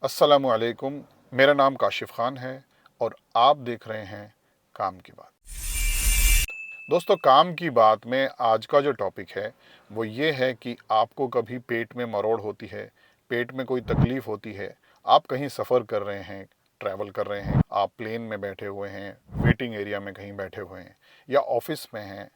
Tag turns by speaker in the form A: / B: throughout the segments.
A: अस्सलामुअलैकुम। मेरा नाम काशिफ खान है और आप देख रहे हैं काम की बात। दोस्तों, काम की बात में आज का जो टॉपिक है वो ये है कि आपको कभी पेट में मरोड़ होती है, पेट में कोई तकलीफ़ होती है, आप कहीं सफ़र कर रहे हैं, ट्रैवल कर रहे हैं, आप प्लेन में बैठे हुए हैं, वेटिंग एरिया में कहीं बैठे हुए हैं, या ऑफिस में हैं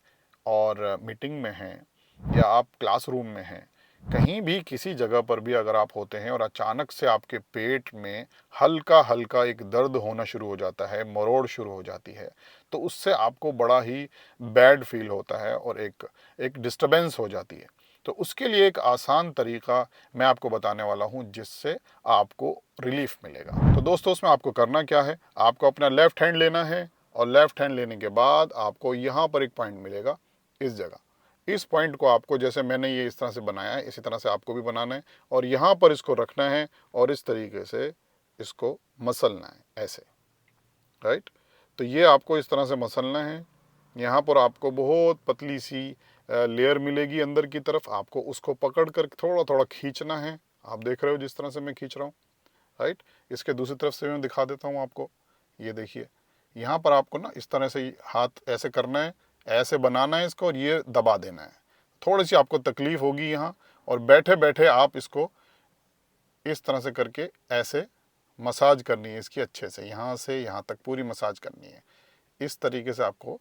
A: और मीटिंग में हैं, या आप क्लासरूम में हैं, कहीं भी किसी जगह पर भी अगर आप होते हैं और अचानक से आपके पेट में हल्का हल्का एक दर्द होना शुरू हो जाता है, मरोड़ शुरू हो जाती है, तो उससे आपको बड़ा ही बैड फील होता है और एक एक डिस्टरबेंस हो जाती है। तो उसके लिए एक आसान तरीका मैं आपको बताने वाला हूं जिससे आपको रिलीफ मिलेगा। तो दोस्तों, उसमें आपको करना क्या है, आपको अपना लेफ्ट हैंड लेना है और लेफ्ट हैंड लेने के बाद आपको यहाँ पर एक पॉइंट मिलेगा, इस जगह। इस पॉइंट को आपको, जैसे मैंने ये इस तरह से बनाया है, इसी तरह से आपको भी बनाना है और यहाँ पर इसको रखना है और इस तरीके से इसको मसलना है, ऐसे। राइट। तो ये आपको इस तरह से मसलना है। यहाँ पर आपको बहुत पतली सी लेयर मिलेगी अंदर की तरफ, आपको उसको पकड़ कर थोड़ा थोड़ा खींचना है। आप देख रहे हो जिस तरह से मैं खींच रहा हूँ। राइट। इसके दूसरी तरफ से मैं दिखा देता हूँ आपको। ये देखिए, यहाँ पर आपको ना इस तरह से हाथ ऐसे करना है, ऐसे बनाना है इसको और ये दबा देना है। थोड़ी सी आपको तकलीफ होगी यहाँ, और बैठे बैठे आप इसको इस तरह से करके ऐसे मसाज करनी है इसकी, अच्छे से यहाँ से यहाँ तक पूरी मसाज करनी है। इस तरीके से आपको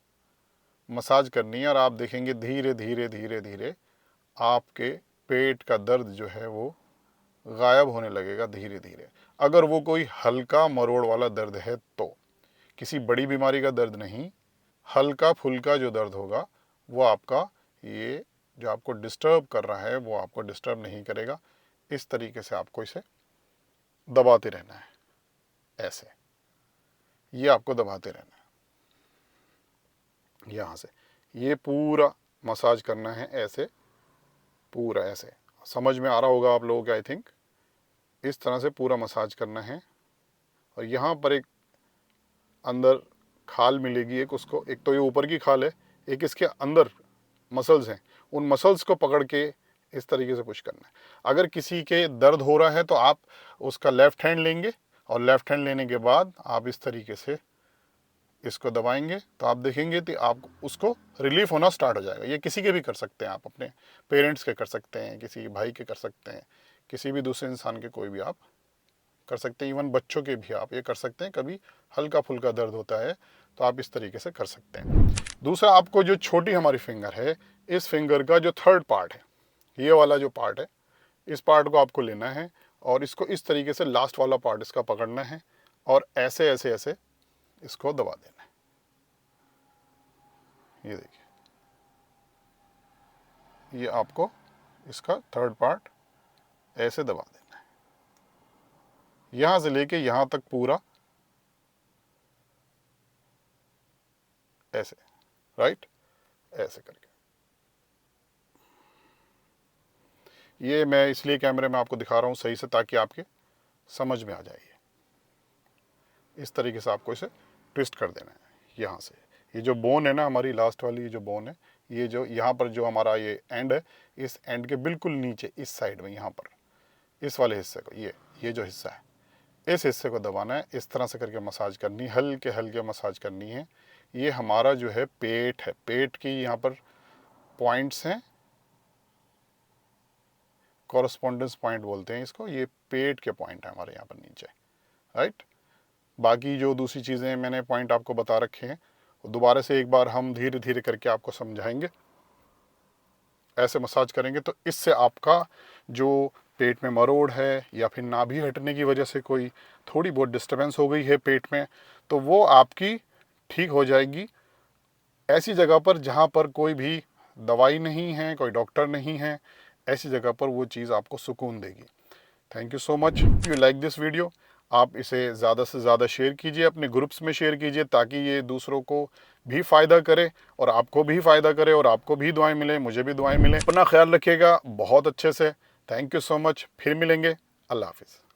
A: मसाज करनी है और आप देखेंगे धीरे धीरे धीरे धीरे आपके पेट का दर्द जो है वो गायब होने लगेगा धीरे धीरे। अगर वो कोई हल्का मरोड़ वाला दर्द है तो, किसी बड़ी बीमारी का दर्द नहीं, हल्का फुल्का जो दर्द होगा वो आपका, ये जो आपको डिस्टर्ब कर रहा है वो आपको डिस्टर्ब नहीं करेगा। इस तरीके से आपको इसे दबाते रहना है, ऐसे। ये आपको दबाते रहना है, यहाँ से ये पूरा मसाज करना है, ऐसे पूरा, ऐसे। समझ में आ रहा होगा आप लोगों को, आई थिंक। इस तरह से पूरा मसाज करना है और यहाँ पर एक अंदर खाल मिलेगी एक, उसको, एक तो ये ऊपर की खाल है, एक इसके अंदर मसल्स हैं, उन मसल्स को पकड़ के इस तरीके से पुश करना है। अगर किसी के दर्द हो रहा है तो आप उसका लेफ्ट हैंड लेंगे और लेफ्ट हैंड लेने के बाद आप इस तरीके से इसको दबाएंगे तो आप देखेंगे कि आप उसको रिलीफ होना स्टार्ट हो जाएगा। ये किसी के भी कर सकते हैं आप, अपने पेरेंट्स के कर सकते हैं, किसी भाई के कर सकते हैं, किसी भी दूसरे इंसान के कोई भी आप कर सकते हैं, इवन बच्चों के भी आप ये कर सकते हैं। कभी हल्का फुल्का दर्द होता है तो आप इस तरीके से कर सकते हैं। दूसरा, आपको जो छोटी हमारी फिंगर है, इस फिंगर का जो थर्ड पार्ट है, ये वाला जो पार्ट है, इस पार्ट को आपको लेना है और इसको इस तरीके से लास्ट वाला पार्ट इसका पकड़ना है और ऐसे ऐसे ऐसे इसको दबा देना है। ये देखिए, ये आपको इसका थर्ड पार्ट ऐसे दबा देना है, यहां से लेके यहां तक पूरा, ऐसे। राइट। ऐसे करके। ये मैं इसलिए कैमरे में आपको दिखा रहा हूँ सही से, ताकि आपके समझ में आ जाए। इस तरीके से आपको इसे ट्विस्ट कर देना है यहाँ से। ये जो बोन है ना, हमारी लास्ट वाली जो बोन है, ये जो यहाँ पर जो हमारा ये एंड है, इस एंड के बिल्कुल नीचे इस साइड में, यहाँ पर इस वाले हिस्से को, ये जो हिस्सा है, इस हिस्से को दबाना है। इस तरह से करके मसाज करनी, हल्के हल्के मसाज करनी है। ये हमारा जो है पेट है, पेट की यहाँ पर पॉइंट्स हैं, कॉरस्पॉन्डेंस पॉइंट बोलते हैं इसको। ये पेट के पॉइंट है हमारे यहाँ पर नीचे। राइट। बाकी जो दूसरी चीज़ें मैंने पॉइंट आपको बता रखे हैं, दोबारा से एक बार हम धीरे धीरे करके आपको समझाएंगे। ऐसे मसाज करेंगे तो इससे आपका जो पेट में मरोड़ है या फिर नाभि हटने की वजह से कोई थोड़ी बहुत डिस्टर्बेंस हो गई है पेट में, तो वो आपकी ठीक हो जाएगी। ऐसी जगह पर जहाँ पर कोई भी दवाई नहीं है, कोई डॉक्टर नहीं है, ऐसी जगह पर वो चीज़ आपको सुकून देगी। Thank you so much. You like this video, आप इसे ज़्यादा से ज़्यादा शेयर कीजिए, अपने ग्रुप्स में शेयर कीजिए, ताकि ये दूसरों को भी फ़ायदा करे और आपको भी फ़ायदा करे और आपको भी दुआएं मिले, मुझे भी दुआएं मिले। अपना ख्याल रखिएगा बहुत अच्छे से। Thank you so much. फिर मिलेंगे। अल्लाह हाफिज़।